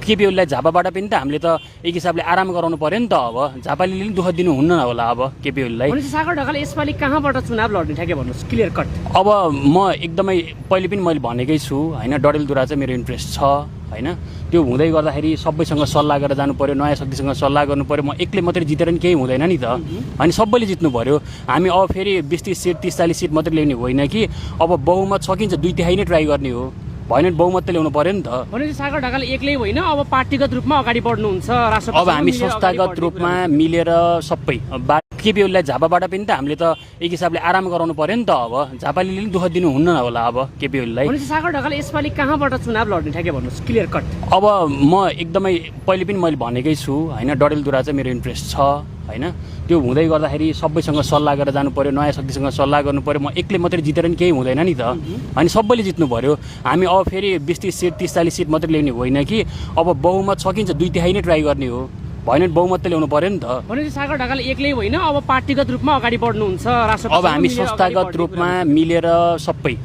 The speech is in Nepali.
केपी ओलीलाई झापाबाट पनि त हामीले त एक हिसाबले आराम गराउनु पर्यो नि त। अब झापाले पनि दुःख दिनु हुन्न होला अब केपी ओलीलाई। भनेपछि सागर ढकाल यसपालि कहाँबाट चुनाव लड्ने ठ्याक्कै भन्नुहोस् क्लियर कट। अब म एकदमै पहिले पनि मैले भनेकै छु होइन, डडेलधुरा चाहिँ मेरो इन्ट्रेस्ट छ होइन। त्यो हुँदै गर्दाखेरि सबैसँग सल्लाह गरेर जानु पर्यो, नयाँ शक्तिसँग सल्लाह गर्नु पर्यो। म एक्लै मात्रै जितेर नि केही हुँदैन नि त होइन, सबैले जित्नु पर्यो। हामी अब फेरि 20-30 सिट 30-40 सिट मात्रै ल्याउने होइन कि, अब बहुमत सकिन्छ 2/3 नै ट्राई गर्ने हो, भएन नि बहुमत त ल्याउनु पर्यो नि त। भनेपछि सागर ढकाल एक्लै होइन, अब पार्टीगत रूपमा अगाडि बढ्नुहुन्छ राष्ट्रपति। अब हामी संस्थागत रूपमा मिलेर सबै केपी ओलीलाई झापाबाट पनि त हामीले त एक हिसाबले आराम गराउनु पर्यो नि त। अब झापाले पनि दुःख दिनु हुन्न होला अब केपी ओलीलाई। भनेपछि सागर ढकाल यसपालि कहाँबाट चुनाव लड्ने ठ्याक्कै भन्नुहोस् क्लियर कट। अब म एकदमै पहिले पनि मैले भनेकै छु होइन, डडेलधुरा चाहिँ मेरो इन्ट्रेस्ट छ होइन। त्यो हुँदै गर्दाखेरि सबैसँग सल्लाह गरेर जानु पर्यो, नयाँ शक्तिसँग सल्लाह गर्नु पर्यो। म एक्लै मात्रै जितेर नि केही हुँदैन नि त होइन, सबैले जित्नु पर्यो। हामी अब फेरि 20-30 सिट 30-40 सिट मात्रै ल्याउने होइन कि, अब बहुमत सकिन्छ 2/3 नै ट्राई गर्ने हो, भएन नि बहुमत त ल्याउनु पर्यो नि त। भनेपछि सागर ढकाल एक्लै होइन, अब पार्टीगत रूपमा अगाडि बढ्नुहुन्छ राष्ट्रपति। अब हामी संस्थागत रूपमा मिलेर सबै